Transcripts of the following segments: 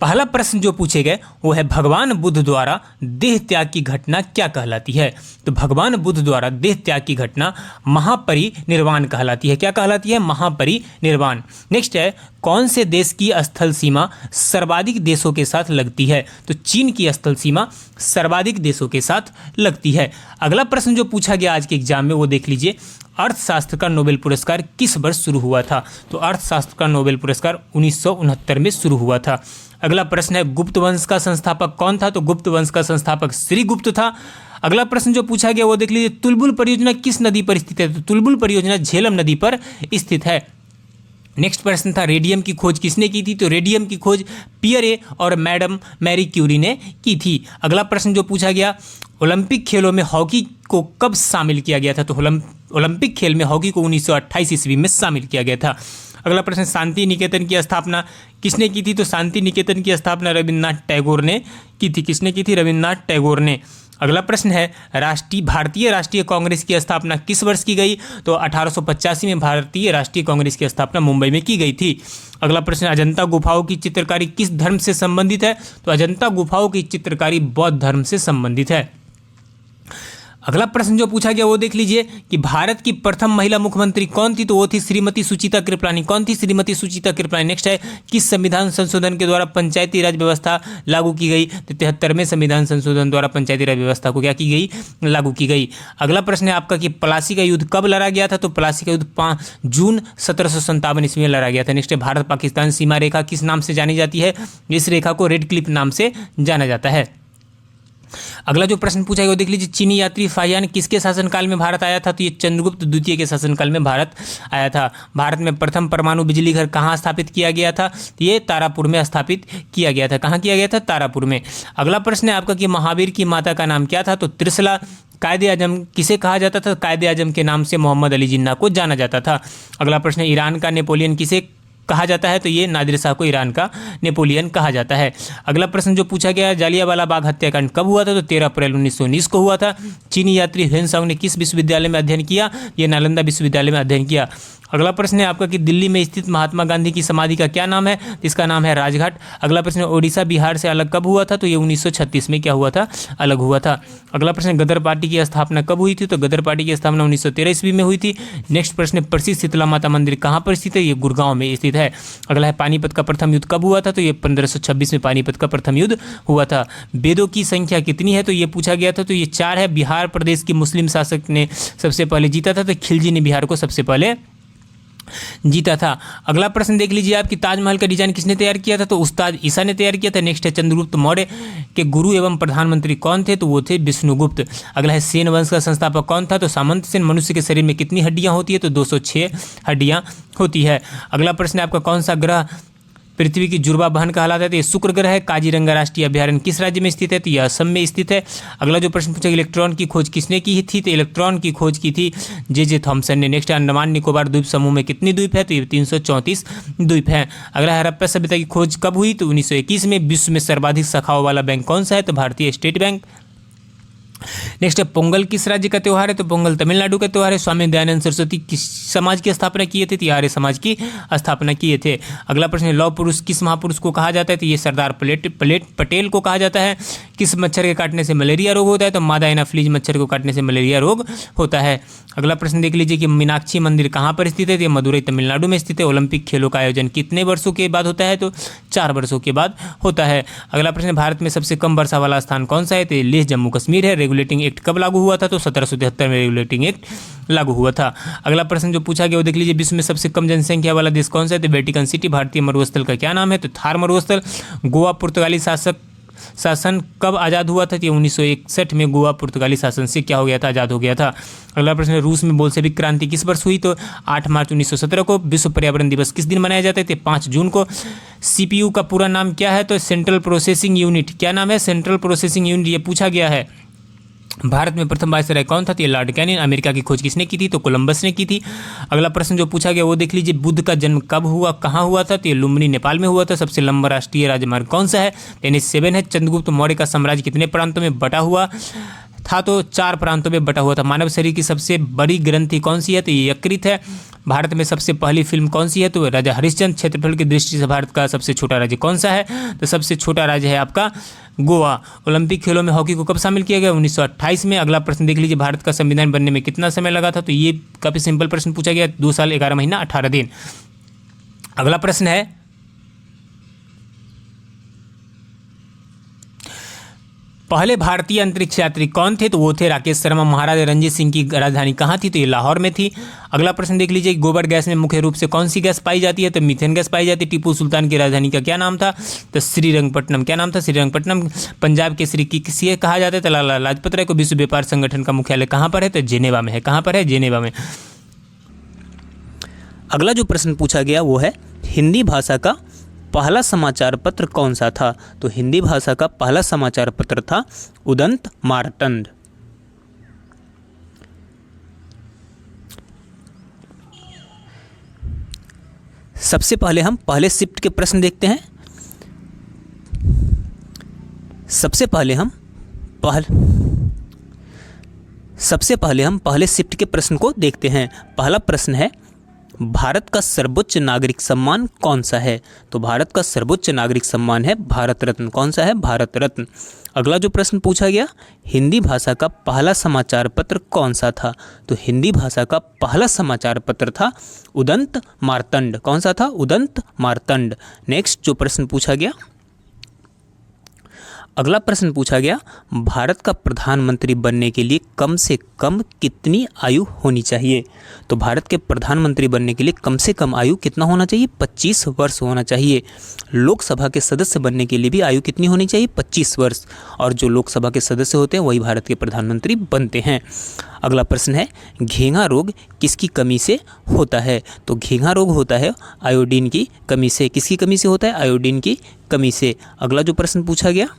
पहला प्रश्न जो पूछे गए वो है भगवान बुद्ध द्वारा देह त्याग की घटना क्या कहलाती है। तो भगवान बुद्ध द्वारा देह त्याग की घटना महापरिनिर्वाण कहलाती है। क्या कहलाती है? महापरिनिर्वाण। नेक्स्ट है कौन से देश की स्थल सीमा सर्वाधिक देशों के साथ लगती है। तो चीन की स्थल सीमा सर्वाधिक देशों के साथ लगती है। अगला प्रश्न जो पूछा गया आज के एग्जाम में वो देख लीजिए, अर्थशास्त्र का नोबेल पुरस्कार किस वर्ष शुरू हुआ था। तो अर्थशास्त्र का नोबेल पुरस्कार 1969 में शुरू हुआ था। अगला प्रश्न है गुप्त वंश का संस्थापक कौन था। तो गुप्त वंश का संस्थापक श्रीगुप्त था। अगला प्रश्न जो पूछा गया वो देख लीजिए, तुलबुल परियोजना किस नदी पर स्थित है। तो तुलबुल परियोजना झेलम नदी पर स्थित है। नेक्स्ट प्रश्न था रेडियम की खोज किसने की थी। तो रेडियम की खोज पियरे और मैडम मैरी क्यूरी ने की थी। अगला प्रश्न जो पूछा गया, ओलंपिक खेलों में हॉकी को कब शामिल किया गया था। तो ओलंपिक खेल में हॉकी को 1928 ईस्वी में शामिल किया गया था। अगला प्रश्न शांति निकेतन की स्थापना किसने की थी। तो शांति निकेतन की स्थापना रविन्द्रनाथ टैगोर ने की थी। किसने की थी? रविन्द्रनाथ टैगोर ने। अगला प्रश्न है भारतीय राष्ट्रीय कांग्रेस की स्थापना किस वर्ष की गई। तो 1885 में भारतीय राष्ट्रीय कांग्रेस की स्थापना मुंबई में की गई थी। अगला प्रश्न अजंता गुफाओं की चित्रकारी किस धर्म से संबंधित है। तो अजंता गुफाओं की चित्रकारी बौद्ध धर्म से संबंधित है। अगला प्रश्न जो पूछा गया वो देख लीजिए कि भारत की प्रथम महिला मुख्यमंत्री कौन थी। तो वो थी श्रीमती सुचिता कृपलानी। कौन थी? श्रीमती सुचिता कृपलानी। नेक्स्ट है किस संविधान संशोधन के द्वारा पंचायती राज व्यवस्था लागू की गई। तो 73वें संविधान संशोधन द्वारा पंचायती राज व्यवस्था को क्या की गई? लागू की गई। अगला प्रश्न है आपका कि प्लासी का युद्ध कब लड़ा गया था। तो प्लासी का युद्ध 5 जून 1757 ईस्वी में लड़ा गया था। नेक्स्ट है भारत पाकिस्तान सीमा रेखा किस नाम से जानी जाती है। इस रेखा को रेड क्लिफ नाम से जाना जाता है। अगला जो प्रश्न पूछा गया वो देख लीजिए, चीनी यात्री फाहियान किसके शासनकाल में भारत आया था। तो ये चंद्रगुप्त द्वितीय के शासनकाल में भारत आया था। भारत में प्रथम परमाणु बिजली घर कहाँ स्थापित किया गया था। तो ये तारापुर में स्थापित किया गया था। कहाँ किया गया था? तारापुर में। अगला प्रश्न है आपका कि महावीर की माता का नाम क्या था। तो त्रिशला। कायदे आजम किसे कहा जाता था। कायदे आजम के नाम से मोहम्मद अली जिन्ना को जाना जाता था। अगला प्रश्न है ईरान का नेपोलियन किसे कहा जाता है। तो ये नादिर शाह को ईरान का नेपोलियन कहा जाता है। अगला प्रश्न जो पूछा गया, जालियांवाला बाग हत्याकांड कब हुआ था। तो 13 अप्रैल 1919 को हुआ था। चीनी यात्री ह्वेनसांग ने किस विश्वविद्यालय में अध्ययन किया। ये नालंदा विश्वविद्यालय में अध्ययन किया। अगला प्रश्न है आपका कि दिल्ली में स्थित महात्मा गांधी की समाधि का क्या नाम है। इसका नाम है राजघाट। अगला प्रश्न ओडिशा बिहार से अलग कब हुआ था। तो ये 1936 में क्या हुआ था? अलग हुआ था। अगला प्रश्न गदर पार्टी की स्थापना कब हुई थी। तो गदर पार्टी की स्थापना 1913 ईस्वी में हुई थी। नेक्स्ट प्रश्न प्रसिद्ध शीतला माता मंदिर कहाँ पर स्थित है। ये गुड़गांव में स्थित है। अगला है पानीपत का प्रथम युद्ध कब हुआ था। तो ये 1526 में पानीपत का प्रथम युद्ध हुआ था। वेदों की संख्या कितनी है। तो ये पूछा गया था। तो ये 4 है। बिहार प्रदेश की मुस्लिम शासक ने सबसे पहले जीता था। तो खिलजी ने बिहार को सबसे पहले जीता था। अगला प्रश्न देख लीजिए आपकी ताजमहल का डिजाइन किसने तैयार किया था। तो उस्ताद ईसा ने तैयार किया था। नेक्स्ट है चंद्रगुप्त मौर्य के गुरु एवं प्रधानमंत्री कौन थे। तो वो थे विष्णुगुप्त। अगला है सेन वंश का संस्थापक कौन था। तो सामंत सेन। मनुष्य के शरीर में कितनी हड्डियां होती है। तो 206 हड्डियां होती है। अगला प्रश्न है आपका कौन सा ग्रह पृथ्वी की जुर्वा बहन कहलाता है। तो ये शुक्र ग्रह है। काजीरंगा राष्ट्रीय अभ्यारण्य किस राज्य में स्थित है। तो यह असम में स्थित है। अगला जो प्रश्न पूछा इलेक्ट्रॉन की खोज किसने की थी। तो इलेक्ट्रॉन की खोज की थी जे थॉमसन ने। नेक्स्ट अंडमान निकोबार द्वीप समूह में कितनी द्वीप है। तो ये 334 द्वीप है। अगला हड़प्पा सभ्यता की खोज कब हुई। तो 1921 में। विश्व में सर्वाधिक शाखाओं वाला बैंक कौन सा है। तो भारतीय स्टेट बैंक। नेक्स्ट है पोंगल किस राज्य का त्यौहार है। तो पोंगल तमिलनाडु का त्यौहार है। स्वामी दयानंद सरस्वती किस समाज की स्थापना किए थे। तो आर्य समाज की स्थापना किए थे। अगला प्रश्न है लौह पुरुष किस महापुरुष को कहा जाता है। तो ये सरदार पटेल को कहा जाता है। किस मच्छर के काटने से मलेरिया रोग होता है। तो मादा एनाफ्लीज मच्छर को काटने से मलेरिया रोग होता है। अगला प्रश्न देख लीजिए कि मीनाक्षी मंदिर कहाँ पर स्थित है। तो ये मदुरई तमिलनाडु में स्थित है। ओलंपिक खेलों का आयोजन कितने वर्षों के बाद होता है। तो 4 वर्षों के बाद होता है। अगला प्रश्न भारत में सबसे कम वर्षा वाला स्थान कौन सा है। तो लेह जम्मू कश्मीर है। रेगुलेटिंग एक्ट कब लागू हुआ था। तो 1773 में रेगुलेटिंग एक्ट लागू हुआ था। अगला प्रश्न जो पूछा गया वो देख लीजिए विश्व में सबसे कम जनसंख्या वाला देश कौन सा है। तो वेटिकन सिटी। भारतीय मरुस्थल का क्या नाम है। तो थार मरुस्थल। गोवा पुर्तगाली शासन कब आज़ाद हुआ था। तो 1961 में गोवा पुर्तगाली शासन से क्या हो गया था, आज़ाद हो गया था। अगला प्रश्न रूस में बोल्शेविक क्रांति किस वर्ष हुई। तो 8 मार्च 1917 को। विश्व पर्यावरण दिवस किस दिन मनाया जाता है। तो 5 जून को। सीपीयू का पूरा नाम क्या है। तो सेंट्रल प्रोसेसिंग यूनिट। क्या नाम है। Central processing unit. ये पूछा गया है। भारत में प्रथम वायसराय कौन था। तो ये लॉर्ड कैनिंग। अमेरिका की खोज किसने की थी। तो कोलंबस ने की थी। अगला प्रश्न जो पूछा गया वो देख लीजिए बुद्ध का जन्म कब हुआ, कहाँ हुआ था। तो ये लुम्बिनी नेपाल में हुआ था। सबसे लंबा राष्ट्रीय राजमार्ग कौन सा है। NH7 है। चंद्रगुप्त मौर्य का साम्राज्य कितने प्रांतों में बटा हुआ था। तो 4 प्रांतों में बटा हुआ था। मानव शरीर की सबसे बड़ी ग्रंथि कौन सी है। तो ये यकृत है। भारत में सबसे पहली फिल्म कौन सी है? तो राजा हरिश्चंद्र। क्षेत्रफल की दृष्टि से भारत का सबसे छोटा राज्य कौन सा है? तो सबसे छोटा राज्य है आपका गोवा। ओलंपिक खेलों में हॉकी को कब शामिल किया गया? 1928 में। अगला प्रश्न देख लीजिए, भारत का संविधान बनने में कितना समय लगा था? तो ये काफ़ी सिंपल प्रश्न पूछा गया, 2 साल 11 महीना 18 दिन। अगला प्रश्न है, पहले भारतीय अंतरिक्ष यात्री कौन थे? तो वो थे राकेश शर्मा। महाराजा रंजीत सिंह की राजधानी कहाँ थी? तो ये लाहौर में थी। अगला प्रश्न देख लीजिए, गोबर गैस में मुख्य रूप से कौन सी गैस पाई जाती है? तो मीथेन गैस पाई जाती है। टीपू सुल्तान की राजधानी का क्या नाम था? तो श्रीरंगपट्टनम। क्या नाम था? श्रीरंगपट्टनम। पंजाब केसरी की किसे कहा जाता है? तो लाला लाजपत राय को। विश्व व्यापार संगठन का मुख्यालय कहाँ पर है? तो जेनेवा में है। कहाँ पर है? जेनेवा में। अगला जो प्रश्न पूछा गया वो है, हिंदी भाषा का पहला समाचार पत्र कौन सा था? तो हिंदी भाषा का पहला समाचार पत्र था उदंत मार्तंड। सबसे पहले हम पहले शिफ्ट के प्रश्न देखते हैं। सबसे पहले हम पहले शिफ्ट के प्रश्न को देखते हैं। पहला प्रश्न है, भारत का सर्वोच्च नागरिक सम्मान कौन सा है? तो भारत का सर्वोच्च नागरिक सम्मान है भारत रत्न। कौन सा है? भारत रत्न। अगला जो प्रश्न पूछा गया, हिंदी भाषा का पहला समाचार पत्र कौन सा था? तो हिंदी भाषा का पहला समाचार पत्र था उदंत मार्तंड। कौन सा था? उदंत मार्तंड। नेक्स्ट जो प्रश्न पूछा गया, अगला प्रश्न पूछा गया, भारत का प्रधानमंत्री बनने के लिए कम से कम कितनी आयु होनी चाहिए? तो भारत के प्रधानमंत्री बनने के लिए कम से कम आयु कितना होना चाहिए? 25 वर्ष होना चाहिए। लोकसभा के सदस्य बनने के लिए भी आयु कितनी होनी चाहिए? 25 वर्ष। और जो लोकसभा के सदस्य होते हैं वही भारत के प्रधानमंत्री बनते हैं। अगला प्रश्न है, घेंघा रोग किसकी कमी से होता है? तो घेंघा रोग होता है आयोडीन की कमी से। किसकी कमी से होता है? आयोडीन की कमी से। अगला जो प्रश्न पूछा गया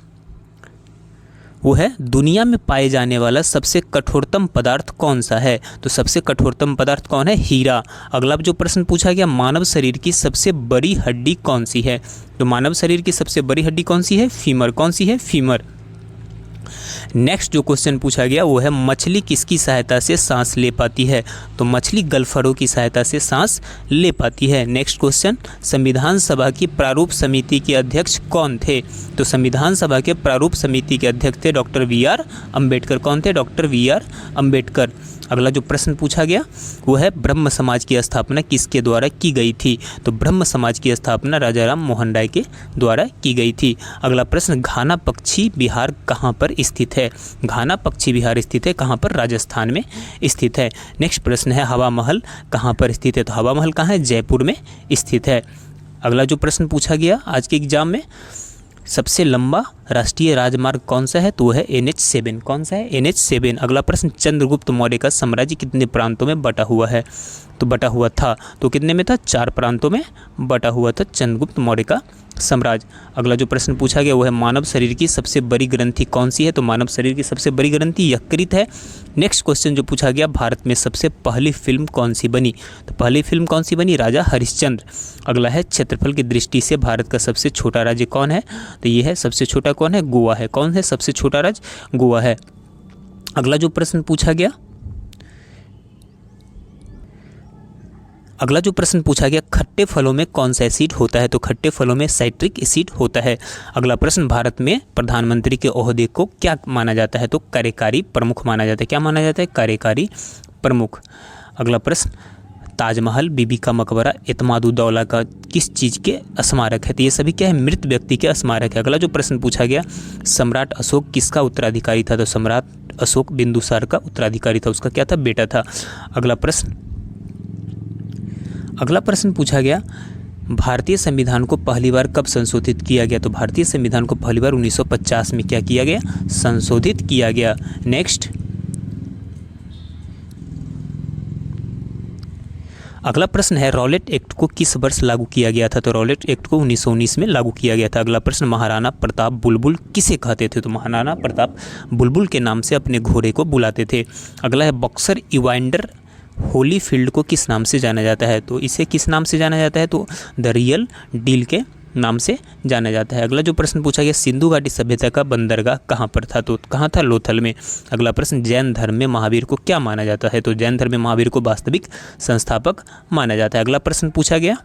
वो है, दुनिया में पाए जाने वाला सबसे कठोरतम पदार्थ कौन सा है? तो सबसे कठोरतम पदार्थ कौन है? हीरा। अगला जो प्रश्न पूछा गया, मानव शरीर की सबसे बड़ी हड्डी कौन सी है? तो मानव शरीर की सबसे बड़ी हड्डी कौन सी है? फीमर। कौन सी है? फीमर। नेक्स्ट जो क्वेश्चन पूछा गया वो है, मछली किसकी सहायता से सांस ले पाती है? तो मछली गलफड़ों की सहायता से सांस ले पाती है। नेक्स्ट क्वेश्चन, संविधान सभा की प्रारूप समिति के अध्यक्ष कौन थे? तो संविधान सभा के प्रारूप समिति के अध्यक्ष थे डॉक्टर वी.आर. अम्बेडकर। कौन थे? Doctor VR. अम्बेडकर। अगला जो प्रश्न पूछा गया वो है, ब्रह्म समाज की स्थापना किसके द्वारा की गई थी? तो ब्रह्म समाज की स्थापना राजा राम मोहन राय के द्वारा की गई थी। अगला प्रश्न, घाना पक्षी विहार कहाँ पर स्थित है? घाना पक्षी विहार स्थित है कहाँ पर? राजस्थान में स्थित है। नेक्स्ट प्रश्न है, हवा महल कहाँ पर स्थित है? तो हवा महल कहाँ है? जयपुर में स्थित है। अगला जो प्रश्न पूछा गया आज के एग्जाम में, सबसे लंबा राष्ट्रीय राजमार्ग कौन सा है? तो वह है NH7। कौन सा है? NH7। अगला प्रश्न, चंद्रगुप्त मौर्य का साम्राज्य कितने प्रांतों में बटा हुआ है? तो बटा हुआ था, तो कितने में था? 4 प्रांतों में बटा हुआ था चंद्रगुप्त मौर्य का साम्राज्य। अगला जो प्रश्न पूछा गया वो है, मानव शरीर की सबसे बड़ी ग्रंथि कौन सी है? तो मानव शरीर की सबसे बड़ी ग्रंथि यकृत है। नेक्स्ट क्वेश्चन जो पूछा गया, भारत में सबसे पहली फिल्म कौन सी बनी? तो पहली फिल्म कौन सी बनी? राजा हरिश्चंद्र। अगला है, क्षेत्रफल की दृष्टि से भारत का सबसे छोटा राज्य कौन है? तो ये है सबसे छोटा कौन है? गोवा है। कौन है सबसे छोटा राज्य? गोवा है। अगला जो प्रश्न पूछा गया, खट्टे फलों में कौन सा एसिड होता है? तो खट्टे फलों में साइट्रिक एसिड होता है। अगला प्रश्न, भारत में प्रधानमंत्री के ओहदे को क्या माना जाता है? तो कार्यकारी प्रमुख माना जाता है। क्या माना जाता है? कार्यकारी प्रमुख। अगला प्रश्न, ताजमहल, बीबी का मकबरा, इत्माद-उद-दौला का किस चीज़ के स्मारक है? तो ये सभी क्या है? मृत व्यक्ति के स्मारक है। अगला जो प्रश्न पूछा गया, सम्राट अशोक किसका उत्तराधिकारी था? तो सम्राट अशोक बिंदुसार का उत्तराधिकारी था। उसका क्या था? बेटा था। अगला प्रश्न पूछा गया, भारतीय संविधान को पहली बार कब संशोधित किया गया? तो भारतीय संविधान को पहली बार 1950 में क्या किया गया? संशोधित किया गया। नेक्स्ट अगला प्रश्न है, रॉलेट एक्ट को किस वर्ष लागू किया गया था? तो रॉलेट एक्ट को 1919 में लागू किया गया था। अगला प्रश्न, महाराणा प्रताप बुलबुल किसे कहते थे? तो महाराणा प्रताप बुलबुल के नाम से अपने घोड़े को बुलाते थे। अगला है, बॉक्सर इवांडर होलीफील्ड को किस नाम से जाना जाता है? तो इसे किस नाम से जाना जाता है? तो द रियल डील के नाम से जाना जाता है। अगला जो प्रश्न पूछा गया, सिंधु घाटी सभ्यता का बंदरगाह कहाँ पर था, तो कहाँ था, लोथल में। अगला प्रश्न, जैन धर्म में महावीर को क्या माना जाता है, तो जैन धर्म में महावीर को वास्तविक संस्थापक माना जाता है। अगला प्रश्न पूछा गया,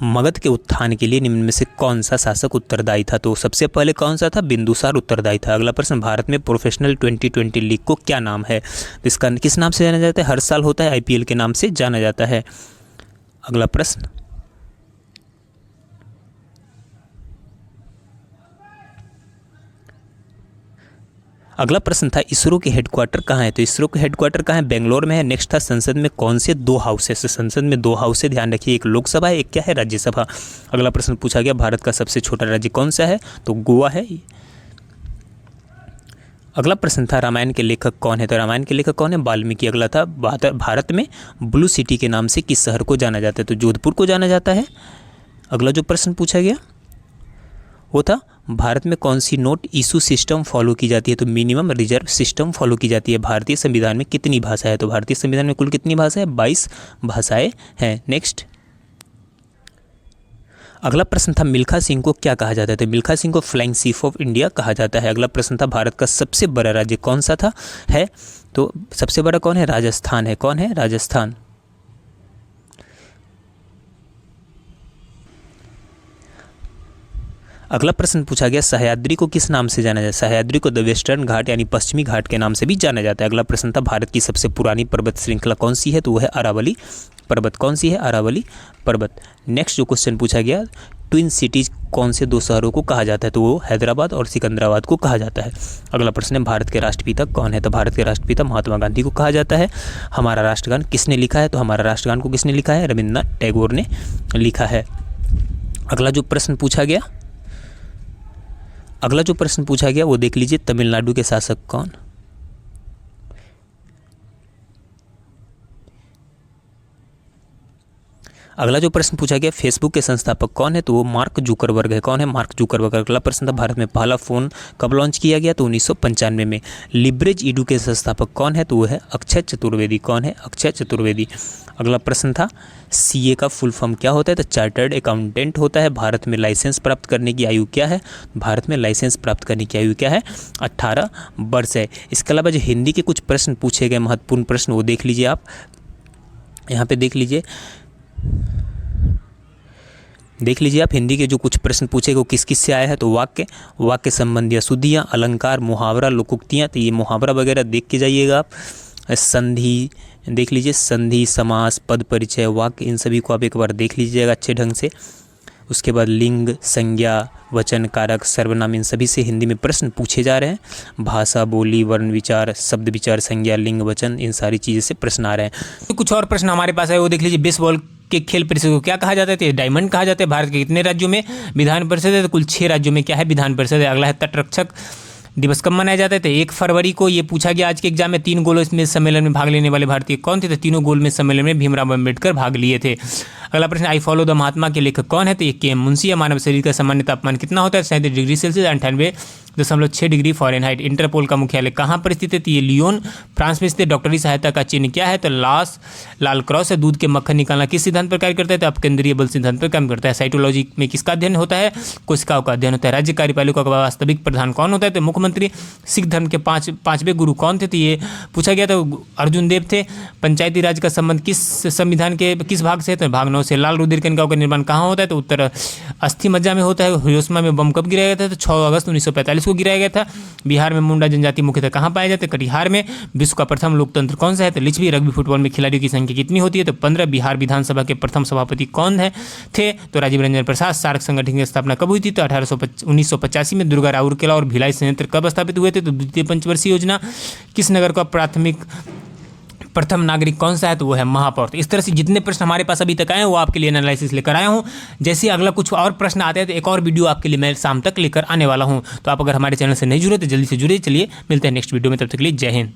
मगध के उत्थान के लिए निम्न में से कौन सा शासक उत्तरदायी था, तो सबसे पहले कौन सा था, बिंदुसार उत्तरदायी था। अगला प्रश्न, भारत में प्रोफेशनल 2020 लीग को क्या नाम है, तो इसका किस नाम से जाना जाता है, हर साल होता है, IPL के नाम से जाना जाता है। अगला प्रश्न, अगला प्रश्न था, इसरो के हेडक्वार्टर कहाँ है, तो इसरो के हेडक्वार्टर कहाँ है, बेंगलोर में है। नेक्स्ट था, संसद में कौन से 2 हाउस है, संसद में 2 हाउस है, ध्यान रखिए, एक लोकसभा है, एक क्या है, राज्यसभा। अगला प्रश्न पूछा गया, भारत का सबसे छोटा राज्य कौन सा है, तो गोवा है। अगला प्रश्न था, रामायण के लेखक कौन है, तो रामायण के लेखक कौन है, वाल्मीकि। अगला था, भारत में ब्लू सिटी के नाम से किस शहर को जाना जाता है, तो जोधपुर को जाना जाता है। अगला जो प्रश्न पूछा गया वो था, भारत में कौन सी नोट इशू सिस्टम फॉलो की जाती है, तो मिनिमम रिजर्व सिस्टम फॉलो की जाती है। भारतीय संविधान में कितनी भाषा है, तो भारतीय संविधान में कुल कितनी भाषा है, 22 भाषाएं हैं। नेक्स्ट, अगला प्रश्न था, मिल्खा सिंह को क्या कहा जाता है, तो मिल्खा सिंह को फ्लाइंग चीफ ऑफ इंडिया कहा जाता है। अगला प्रश्न था, भारत का सबसे बड़ा राज्य कौन सा था है, तो सबसे बड़ा कौन है, राजस्थान है। कौन है, राजस्थान। अगला प्रश्न पूछा गया, सह्याद्री को किस नाम से जाना जाता है, सह्याद्री को द वेस्टर्न घाट यानी पश्चिमी घाट के नाम से भी जाना जाता है। अगला प्रश्न था, भारत की सबसे पुरानी पर्वत श्रृंखला कौन सी है, तो वह है अरावली पर्वत। कौन सी है, अरावली पर्वत। नेक्स्ट जो क्वेश्चन पूछा गया, ट्विन सिटीज कौन से 2 शहरों को कहा जाता है, तो वो हैदराबाद और सिकंदराबाद को कहा जाता है। अगला प्रश्न है, भारत के राष्ट्रपिता कौन है, तो भारत के राष्ट्रपिता महात्मा गांधी को कहा जाता है। हमारा राष्ट्रगान किसने लिखा है, तो हमारा राष्ट्रगान को किसने लिखा है, रविन्द्रनाथ टैगोर ने लिखा है। अगला जो प्रश्न पूछा गया वो देख लीजिए, तमिलनाडु के शासक कौन। अगला जो प्रश्न पूछा गया, फेसबुक के संस्थापक कौन है, तो वो मार्क जुकरबर्ग है। कौन है, मार्क जुकरबर्ग। अगला प्रश्न था, भारत में पहला फ़ोन कब लॉन्च किया गया, तो 1995 में। लिवरेज ईडू के संस्थापक कौन है, तो वो है अक्षय चतुर्वेदी। कौन है, अक्षय चतुर्वेदी। अगला प्रश्न था, CA का फुल फॉर्म क्या होता है, तो चार्टर्ड अकाउंटेंट होता है। भारत में लाइसेंस प्राप्त करने की आयु क्या है, भारत में लाइसेंस प्राप्त करने की आयु क्या है, 18 वर्ष है। इसके अलावा जो हिंदी के कुछ प्रश्न पूछे गए, महत्वपूर्ण प्रश्न, वो देख लीजिए आप, यहाँ पे देख लीजिए आप, हिंदी के जो कुछ प्रश्न पूछे वो किस किस से आया है, तो वाक्य संबंधी अशुद्धियाँ, अलंकार, मुहावरा, लोकोक्तियाँ, तो ये मुहावरा वगैरह देख के जाइएगा आप। संधि देख लीजिए, संधि, समास, पद परिचय, वाक्य, इन सभी को आप एक बार देख लीजिएगा अच्छे ढंग से। उसके बाद लिंग, संज्ञा, वचन, कारक, सर्वनाम, इन सभी से हिंदी में प्रश्न पूछे जा रहे हैं। भाषा, बोली, वर्ण विचार, शब्द विचार, संज्ञा, लिंग, वचन, इन सारी चीज़ें से प्रश्न आ रहे हैं। तो कुछ और प्रश्न हमारे पास है, वो देख लीजिए। बेसबॉल के खेल परिषद को क्या कहा जाता है, डायमंड कहा जाता है। भारत के कितने राज्यों में विधान परिषद है, तो कुल 6 राज्यों में क्या है, विधान परिषद है। अगला है, तटरक्षक दिवस कब मनाया जाता है, तो 1 फरवरी को। ये पूछा गया आज के एग्जाम में। 3 गोल में सम्मेलन में भाग लेने वाले भारतीय कौन थे, तो तीनों गोल में सम्मेलन में भीमराव अम्बेडकर भाग लिए थे। अगला प्रश्न, आई फॉलो द महात्मा के लेखक कौन है, तो ये KM मुंशी है। मानव शरीर का सामान्य तापमान कितना होता है, 37 degree Celsius, 98.6 degree Fahrenheit. Interpol का मुख्यालय कहाँ पर स्थित है, तो ये लियोन फ्रांस में स्थित। डॉक्टरी सहायता का चिन्ह क्या है, तो लाल क्रॉस है। दूध के मक्खन निकालना किस सिद्धांत पर कार्य करता है, तो अपकेंद्रीय बल सिद्धांत पर काम करता है। साइटोलॉजी में किसका अध्ययन होता है, कोशिकाओं का अध्ययन होता है। राज्य कार्यपालिका का वास्तविक प्रधान कौन होता है, तो मुख्यमंत्री। सिख धर्म के 5वें गुरु कौन थे, तो ये पूछा गया, तो अर्जुन देव थे। पंचायती राज का संबंध किस संविधान के किस भाग से है, तो भाग 9 से। लाल रुधिर कणिकाओं का निर्माण कहाँ होता है, तो उत्तर अस्थि मज्जा में होता है। हिरोशिमा में बम कब गिराया गया था, तो 6 अगस्त 1945 को गिराया गया था। बिहार में मुंडा जनजाति मुख्यतः कहाँ पाए जाते हैं, कटिहार में। विश्व का प्रथम लोकतंत्र कौन सा है, तो लिच्छवी। रग्बी फुटबॉल में खिलाड़ियों की संख्या कितनी होती है, तो 15। बिहार विधानसभा के प्रथम सभापति कौन है थे, तो राजीव रंजन प्रसाद। सार्क संगठन की स्थापना कब हुई थी, तो 1985 में। दुर्गा राउरकेला और भिलाई संयंत्र कब स्थापित हुए थे, तो द्वितीय पंचवर्षीय योजना। किस नगर का प्रथम नागरिक कौन सा है, तो वो है महापौर। तो इस तरह से जितने प्रश्न हमारे पास अभी तक आए हैं वो आपके लिए एनालिसिस लेकर आया हूँ। जैसे अगला कुछ और प्रश्न आते हैं तो एक और वीडियो आपके लिए मैं शाम तक लेकर आने वाला हूँ। तो आप अगर हमारे चैनल से नहीं जुड़े तो जल्दी से जुड़े। चलिए मिलते हैं नेक्स्ट वीडियो में, तब तक के लिए जय हिंद।